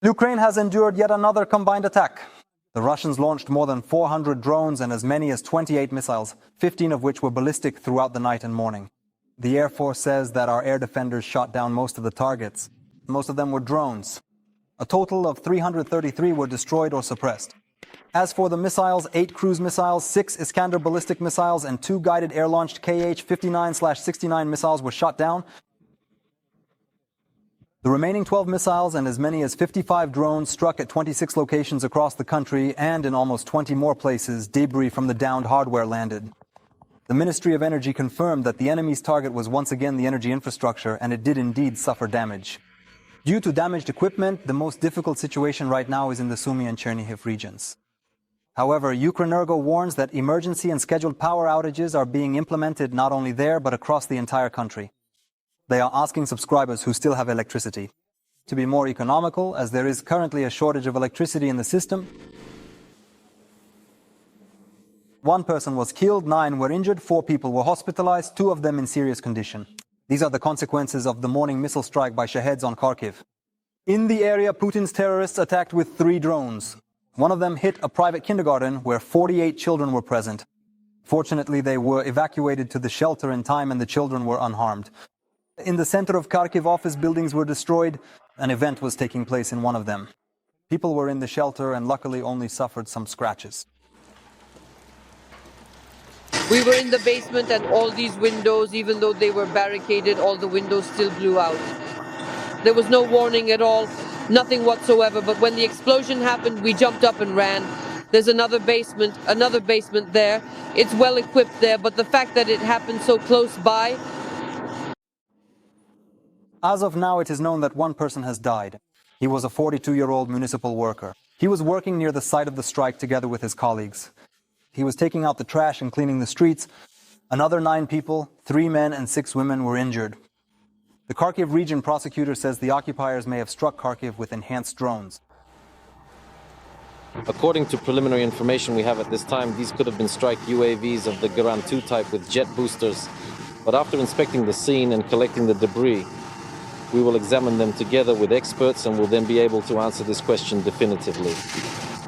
Ukraine has endured yet another combined attack. The Russians launched more than 400 drones and as many as 28 missiles, 15 of which were ballistic throughout the night and morning. The Air Force says that our air defenders shot down most of the targets. Most of them were drones. A total of 333 were destroyed or suppressed. As for the missiles, 8 cruise missiles, 6 Iskander ballistic missiles, and 2 guided air-launched Kh-59/69 missiles were shot down. The remaining 12 missiles and as many as 55 drones struck at 26 locations across the country, and in almost 20 more places, debris from the downed hardware landed. The Ministry of Energy confirmed that the enemy's target was once again the energy infrastructure, and it did indeed suffer damage. Due to damaged equipment, the most difficult situation right now is in the Sumy and Chernihiv regions. However, Ukrenergo warns that emergency and scheduled power outages are being implemented not only there but across the entire country. They are asking subscribers who still have electricity to be more economical, as there is currently a shortage of electricity in the system. 1 person was killed, 9 were injured, 4 people were hospitalized, 2 of them in serious condition. These are the consequences of the morning missile strike by Shaheds on Kharkiv. In the area, Putin's terrorists attacked with 3 drones. One of them hit a private kindergarten where 48 children were present. Fortunately, they were evacuated to the shelter in time and the children were unharmed. In the center of Kharkiv, office buildings were destroyed. An event was taking place in one of them. People were in the shelter and luckily only suffered some scratches. We were in the basement and all these windows, even though they were barricaded, all the windows still blew out. There was no warning at all, nothing whatsoever, but when the explosion happened, we jumped up and ran. There's another basement there. It's well equipped there, but the fact that it happened so close by. As of now, it is known that 1 person has died. He was a 42-year-old municipal worker. He was working near the site of the strike together with his colleagues. He was taking out the trash and cleaning the streets. Another 9 people, 3 men and 6 women, were injured. The Kharkiv region prosecutor says the occupiers may have struck Kharkiv with enhanced drones. According to preliminary information we have at this time, these could have been strike UAVs of the Garan 2 type with jet boosters. But after inspecting the scene and collecting the debris, we will examine them together with experts and will then be able to answer this question definitively.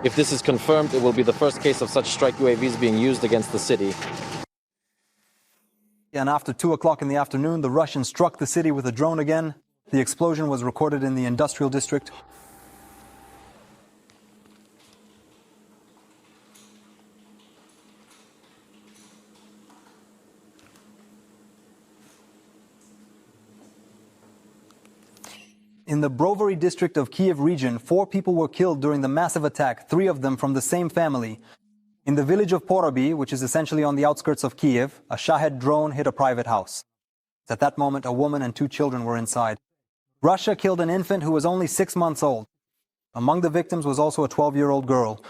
If this is confirmed, it will be the first case of such strike UAVs being used against the city. And after 2 o'clock in the afternoon, the Russians struck the city with a drone again. The explosion was recorded in the industrial district. In the Brovarsky district of Kyiv region, 4 people were killed during the massive attack, 3 of them from the same family. In the village of Poroby, which is essentially on the outskirts of Kyiv, a Shahed drone hit a private house. At that moment, a woman and 2 children were inside. Russia killed an infant who was only 6 months old. Among the victims was also a 12-year-old girl.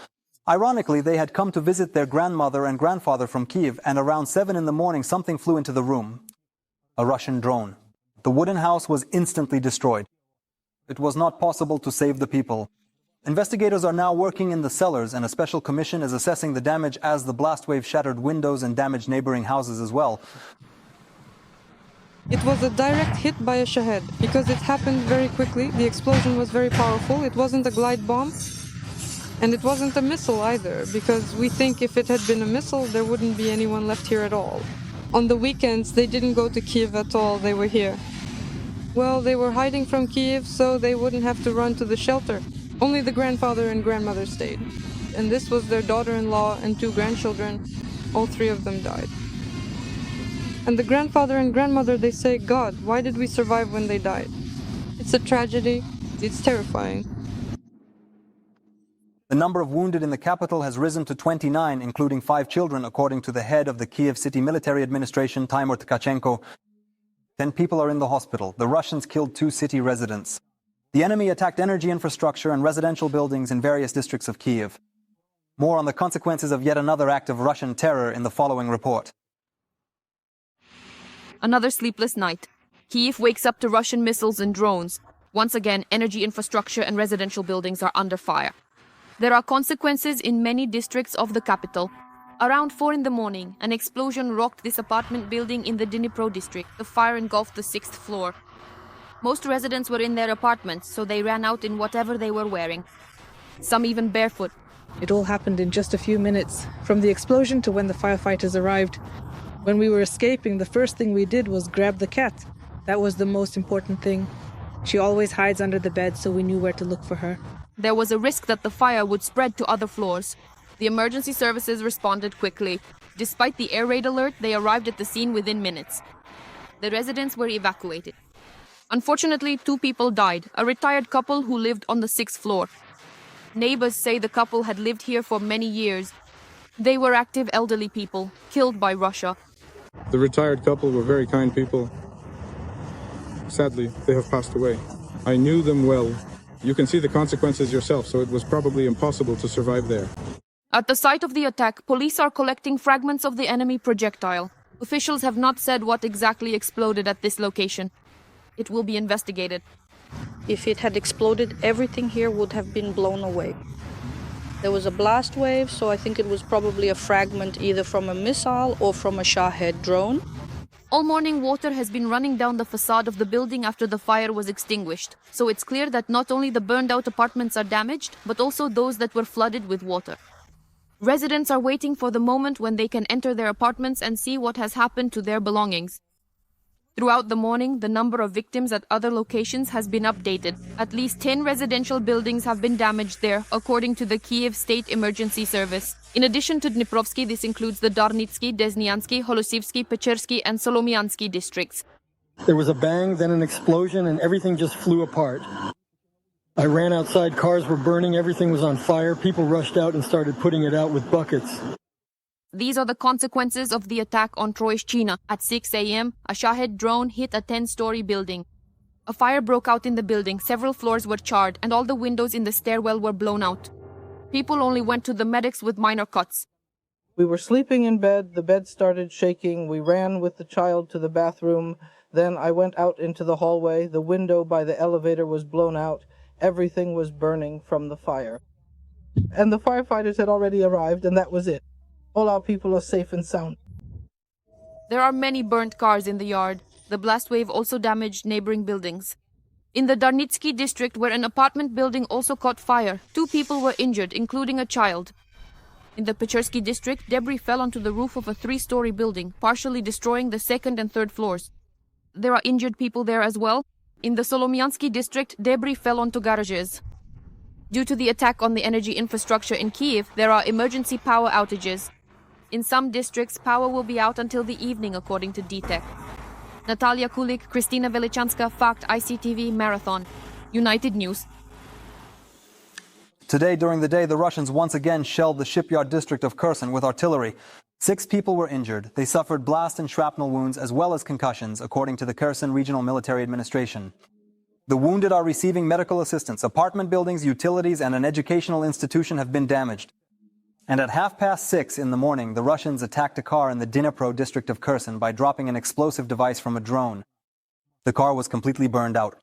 Ironically, they had come to visit their grandmother and grandfather from Kyiv, and around 7 in the morning, something flew into the room. A Russian drone. The wooden house was instantly destroyed. It was not possible to save the people. Investigators are now working in the cellars, and a special commission is assessing the damage as the blast wave shattered windows and damaged neighboring houses as well. It was a direct hit by a Shahed because it happened very quickly. The explosion was very powerful. It wasn't a glide bomb, and it wasn't a missile either, because we think if it had been a missile, there wouldn't be anyone left here at all. On the weekends, they didn't go to Kyiv at all. They were here. Well, they were hiding from Kyiv, so they wouldn't have to run to the shelter. Only the grandfather and grandmother stayed. And this was their daughter-in-law and 2 grandchildren. All 3 of them died. And the grandfather and grandmother, they say, God, why did we survive when they died? It's a tragedy. It's terrifying. The number of wounded in the capital has risen to 29, including 5 children, according to the head of the Kyiv City Military Administration, Timur Tkachenko. 10 people are in the hospital. The Russians killed 2 city residents. The enemy attacked energy infrastructure and residential buildings in various districts of Kyiv. More on the consequences of yet another act of Russian terror in the following report. Another sleepless night. Kyiv wakes up to Russian missiles and drones. Once again, energy infrastructure and residential buildings are under fire. There are consequences in many districts of the capital. Around 4 in the morning, an explosion rocked this apartment building in the Dnipro district. The fire engulfed the 6th floor. Most residents were in their apartments, so they ran out in whatever they were wearing. Some even barefoot. It all happened in just a few minutes, from the explosion to when the firefighters arrived. When we were escaping, the first thing we did was grab the cat. That was the most important thing. She always hides under the bed, so we knew where to look for her. There was a risk that the fire would spread to other floors. The emergency services responded quickly. Despite the air raid alert, they arrived at the scene within minutes. The residents were evacuated. Unfortunately, 2 people died, a retired couple who lived on the 6th floor. Neighbors say the couple had lived here for many years. They were active elderly people, killed by Russia. The retired couple were very kind people. Sadly, they have passed away. I knew them well. You can see the consequences yourself, so it was probably impossible to survive there. At the site of the attack, police are collecting fragments of the enemy projectile. Officials have not said what exactly exploded at this location. It will be investigated. If it had exploded, everything here would have been blown away. There was a blast wave, so I think it was probably a fragment either from a missile or from a Shahed drone. All morning, water has been running down the facade of the building after the fire was extinguished, so it's clear that not only the burned-out apartments are damaged, but also those that were flooded with water. Residents are waiting for the moment when they can enter their apartments and see what has happened to their belongings. Throughout the morning, the number of victims at other locations has been updated. At least 10 residential buildings have been damaged there, according to the Kyiv State Emergency Service. In addition to Dniprovsky, this includes the Darnitsky, Desnyansky, Holosivsky, Pechersky, and Solomiansky districts. There was a bang, then an explosion, and everything just flew apart. I ran outside, cars were burning, everything was on fire. People rushed out and started putting it out with buckets. These are the consequences of the attack on Troishchina. At 6 a.m., a Shahed drone hit a 10-story building. A fire broke out in the building, several floors were charred, and all the windows in the stairwell were blown out. People only went to the medics with minor cuts. We were sleeping in bed, the bed started shaking, we ran with the child to the bathroom, then I went out into the hallway, the window by the elevator was blown out, everything was burning from the fire. And the firefighters had already arrived, and that was it. All our people are safe and sound. There are many burnt cars in the yard. The blast wave also damaged neighboring buildings. In the Darnitsky district, where an apartment building also caught fire, 2 people were injured, including a child. In the Pechersky district, debris fell onto the roof of a 3-story building, partially destroying the 2nd and 3rd floors. There are injured people there as well. In the Solomiansky district, debris fell onto garages. Due to the attack on the energy infrastructure in Kyiv, there are emergency power outages. In some districts, power will be out until the evening, according to DTEC. Natalia Kulik, Kristina Velichanska, Fact, ICTV, Marathon. United News. Today, during the day, the Russians once again shelled the shipyard district of Kherson with artillery. 6 people were injured. They suffered blast and shrapnel wounds as well as concussions, according to the Kherson Regional Military Administration. The wounded are receiving medical assistance. Apartment buildings, utilities, and an educational institution have been damaged. And at 6:30 in the morning, the Russians attacked a car in the Dnipro district of Kherson by dropping an explosive device from a drone. The car was completely burned out.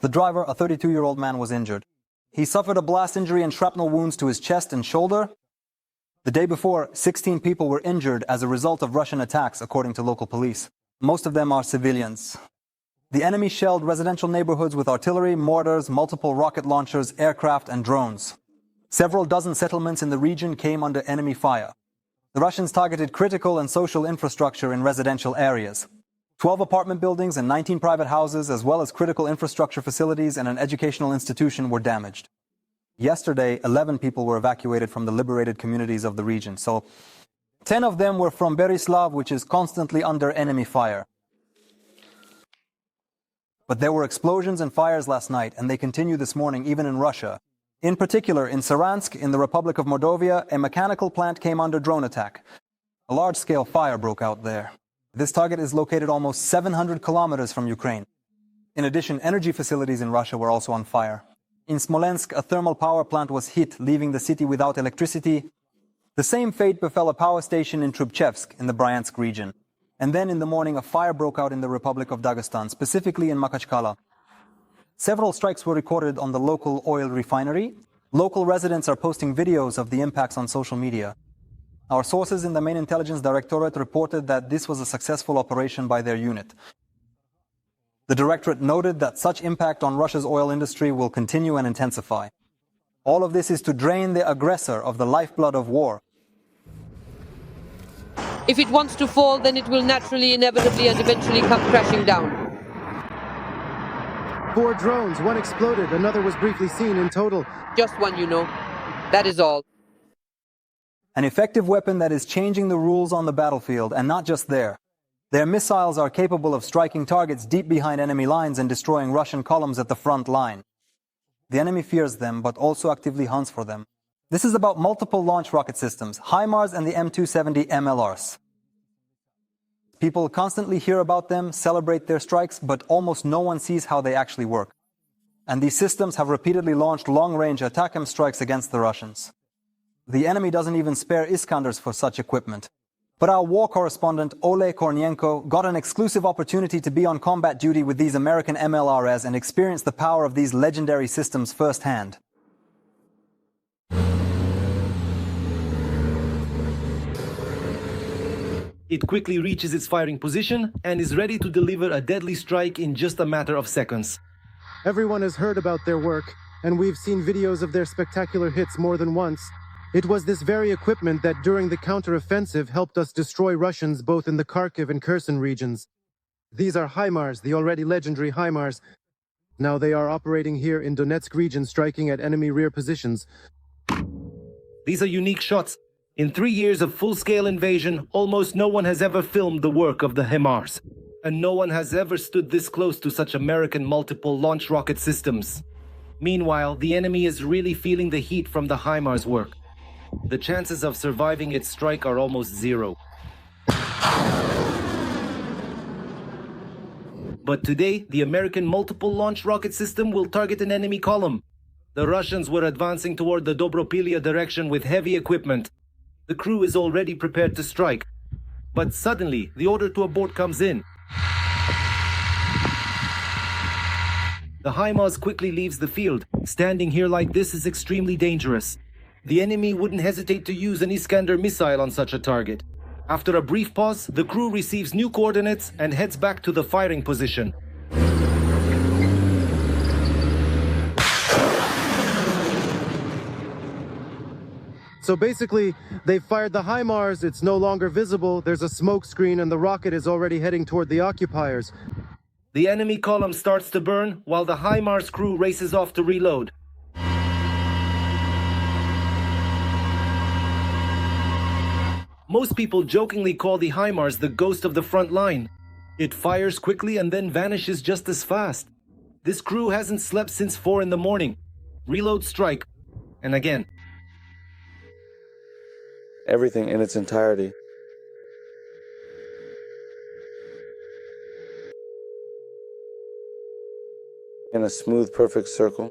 The driver, a 32-year-old man, was injured. He suffered a blast injury and shrapnel wounds to his chest and shoulder. The day before, 16 people were injured as a result of Russian attacks, according to local police. Most of them are civilians. The enemy shelled residential neighborhoods with artillery, mortars, multiple rocket launchers, aircraft, and drones. Several dozen settlements in the region came under enemy fire. The Russians targeted critical and social infrastructure in residential areas. 12 apartment buildings and 19 private houses, as well as critical infrastructure facilities and an educational institution, were damaged. Yesterday, 11 people were evacuated from the liberated communities of the region. So 10 of them were from Berislav, which is constantly under enemy fire. But there were explosions and fires last night, and they continue this morning, even in Russia. In particular, in Saransk, in the Republic of Mordovia, a mechanical plant came under drone attack. A large-scale fire broke out there. This target is located almost 700 kilometers from Ukraine. In addition, energy facilities in Russia were also on fire. In Smolensk, a thermal power plant was hit, leaving the city without electricity. The same fate befell a power station in Trubchevsk, in the Bryansk region. And then in the morning, a fire broke out in the Republic of Dagestan, specifically in Makhachkala. Several strikes were recorded on the local oil refinery. Local residents are posting videos of the impacts on social media. Our sources in the main intelligence directorate reported that this was a successful operation by their unit. The directorate noted that such impact on Russia's oil industry will continue and intensify. All of this is to drain the aggressor of the lifeblood of war. If it wants to fall, then it will naturally, inevitably, and eventually come crashing down. 4 drones, 1 exploded, another was briefly seen in total. Just one, you know. That is all. An effective weapon that is changing the rules on the battlefield, and not just there. Their missiles are capable of striking targets deep behind enemy lines and destroying Russian columns at the front line. The enemy fears them, but also actively hunts for them. This is about multiple launch rocket systems, HIMARS and the M270 MLRS. People constantly hear about them, celebrate their strikes, but almost no one sees how they actually work. And these systems have repeatedly launched long-range ATACMS strikes against the Russians. The enemy doesn't even spare Iskanders for such equipment. But our war correspondent, Ole Kornienko, got an exclusive opportunity to be on combat duty with these American MLRS and experience the power of these legendary systems firsthand. It quickly reaches its firing position and is ready to deliver a deadly strike in just a matter of seconds. Everyone has heard about their work, and we've seen videos of their spectacular hits more than once. It was this very equipment that during the counter-offensive helped us destroy Russians both in the Kharkiv and Kherson regions. These are HIMARS, the already legendary HIMARS. Now they are operating here in Donetsk region, striking at enemy rear positions. These are unique shots. In 3 years of full-scale invasion, almost no one has ever filmed the work of the HIMARS. And no one has ever stood this close to such American multiple launch rocket systems. Meanwhile, the enemy is really feeling the heat from the HIMARS work. The chances of surviving its strike are almost zero. But today, the American multiple launch rocket system will target an enemy column. The Russians were advancing toward the Dobropilya direction with heavy equipment. The crew is already prepared to strike. But suddenly, the order to abort comes in. The HIMARS quickly leaves the field. Standing here like this is extremely dangerous. The enemy wouldn't hesitate to use an Iskander missile on such a target. After a brief pause, the crew receives new coordinates and heads back to the firing position. So basically, they fired the HIMARS, it's no longer visible, there's a smoke screen, and the rocket is already heading toward the occupiers. The enemy column starts to burn, while the HIMARS crew races off to reload. Most people jokingly call the HIMARS the ghost of the front line. It fires quickly and then vanishes just as fast. This crew hasn't slept since 4 in the morning. Reload, strike, and again. Everything in its entirety. In a smooth, perfect circle.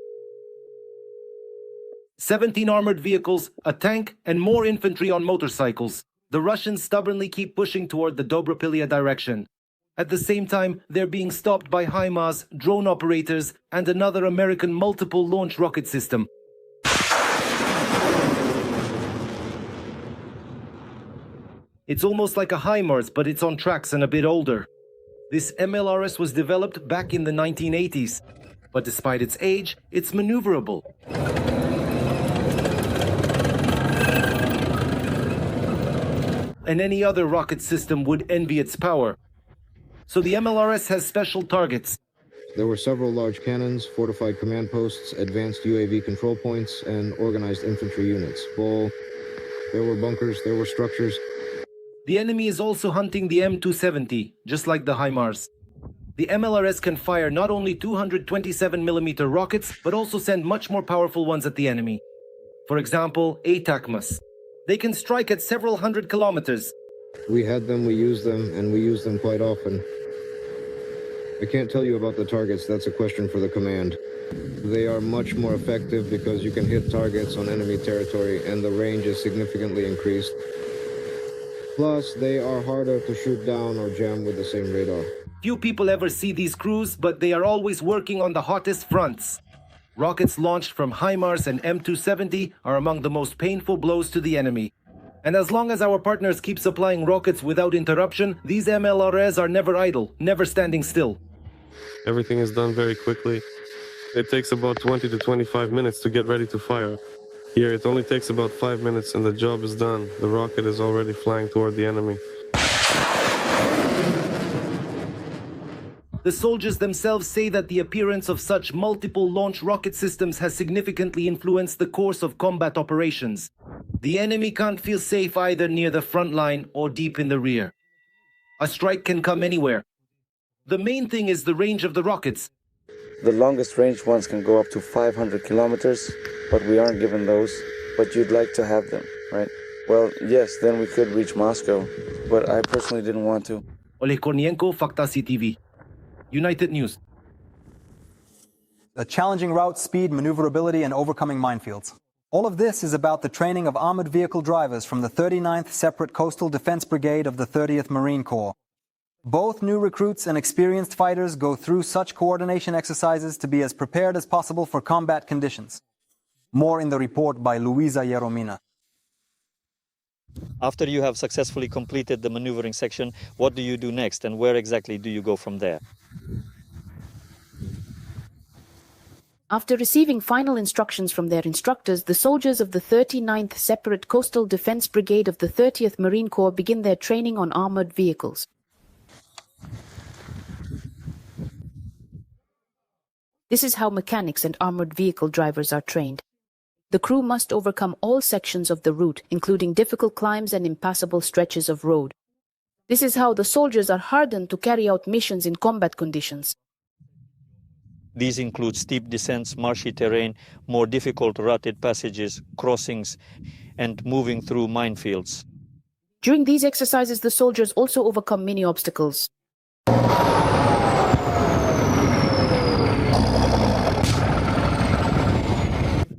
17 armored vehicles, a tank, and more infantry on motorcycles. The Russians stubbornly keep pushing toward the Dobropilya direction. At the same time, they're being stopped by HIMARS, drone operators, and another American multiple launch rocket system. It's almost like a HIMARS, but it's on tracks and a bit older. This MLRS was developed back in the 1980s, but despite its age, it's maneuverable. And any other rocket system would envy its power. So the MLRS has special targets. There were several large cannons, fortified command posts, advanced UAV control points, and organized infantry units. There were bunkers, there were structures. The enemy is also hunting the M270, just like the HIMARS. The MLRS can fire not only 227mm rockets, but also send much more powerful ones at the enemy. For example, ATACMS. They can strike at several hundred kilometers. We had them, we used them, and we use them quite often. I can't tell you about the targets, that's a question for the command. They are much more effective because you can hit targets on enemy territory and the range is significantly increased. Plus, they are harder to shoot down or jam with the same radar. Few people ever see these crews, but they are always working on the hottest fronts. Rockets launched from HIMARS and M270 are among the most painful blows to the enemy. And as long as our partners keep supplying rockets without interruption, these MLRS are never idle, never standing still. Everything is done very quickly. It takes about 20 to 25 minutes to get ready to fire. Here, it only takes about 5 minutes and the job is done. The rocket is already flying toward the enemy. The soldiers themselves say that the appearance of such multiple launch rocket systems has significantly influenced the course of combat operations. The enemy can't feel safe either near the front line or deep in the rear. A strike can come anywhere. The main thing is the range of the rockets. The longest range ones can go up to 500 kilometers, but we aren't given those. But you'd like to have them, right? Well, yes, then we could reach Moscow, but I personally didn't want to. Oleg Kornienko, Fakta CTV. United News. A challenging route, speed, maneuverability, and overcoming minefields. All of this is about the training of armored vehicle drivers from the 39th Separate Coastal Defense Brigade of the 30th Marine Corps. Both new recruits and experienced fighters go through such coordination exercises to be as prepared as possible for combat conditions. More in the report by Luisa Yeromina. After you have successfully completed the maneuvering section, what do you do next and where exactly do you go from there? After receiving final instructions from their instructors, the soldiers of the 39th Separate Coastal Defense Brigade of the 30th Marine Corps begin their training on armored vehicles. This is how mechanics and armored vehicle drivers are trained. The crew must overcome all sections of the route, including difficult climbs and impassable stretches of road. This is how the soldiers are hardened to carry out missions in combat conditions. These include steep descents, marshy terrain, more difficult rutted passages, crossings, and moving through minefields. During these exercises, the soldiers also overcome many obstacles.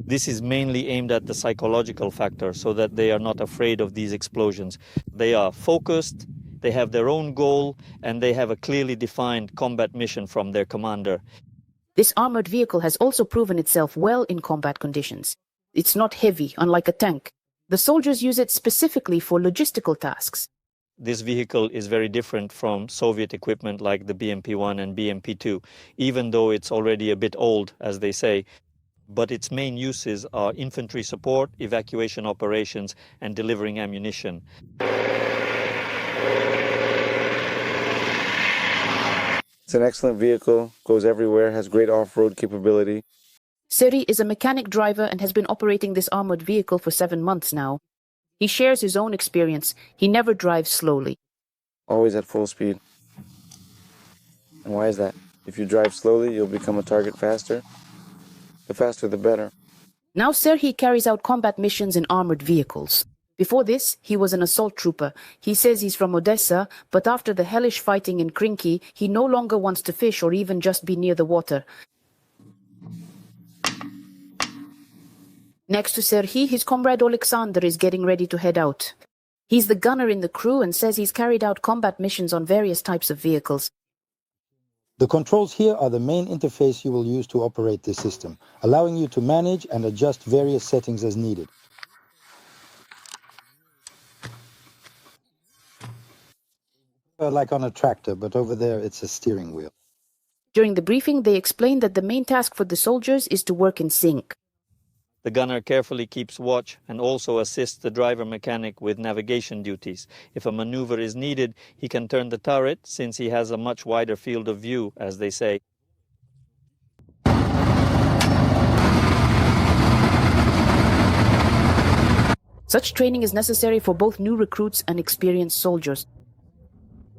This is mainly aimed at the psychological factor so that they are not afraid of these explosions. They are focused, they have their own goal, and they have a clearly defined combat mission from their commander. This armored vehicle has also proven itself well in combat conditions. It's not heavy, unlike a tank. The soldiers use it specifically for logistical tasks. This vehicle is very different from Soviet equipment like the BMP-1 and BMP-2, even though it's already a bit old, as they say. But its main uses are infantry support, evacuation operations, and delivering ammunition. It's an excellent vehicle, goes everywhere, has great off-road capability. Seri is a mechanic driver and has been operating this armored vehicle for 7 months now. He shares his own experience. He never drives slowly. Always at full speed. And why is that? If you drive slowly, you'll become a target faster. The faster, the better. Now Serhiy carries out combat missions in armored vehicles. Before this, he was an assault trooper. He says he's from Odessa, but after the hellish fighting in Kharkiv, he no longer wants to fish or even just be near the water. Next to Serhiy, his comrade Alexander is getting ready to head out. He's the gunner in the crew and says he's carried out combat missions on various types of vehicles. The controls here are the main interface you will use to operate this system, allowing you to manage and adjust various settings as needed. Like on a tractor, but over there it's a steering wheel. During the briefing, they explained that the main task for the soldiers is to work in sync. The gunner carefully keeps watch and also assists the driver mechanic with navigation duties. If a maneuver is needed, he can turn the turret since he has a much wider field of view, as they say. Such training is necessary for both new recruits and experienced soldiers.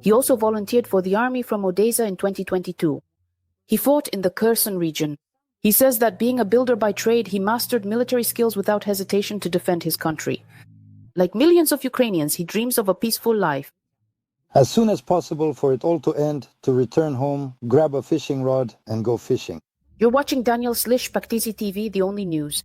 He also volunteered for the army from Odessa in 2022. He fought in the Kherson region. He says that being a builder by trade, he mastered military skills without hesitation to defend his country. Like millions of Ukrainians, he dreams of a peaceful life. As soon as possible for it all to end, to return home, grab a fishing rod and go fishing. You're watching Daniel Slish, Paktizi TV, The Only News.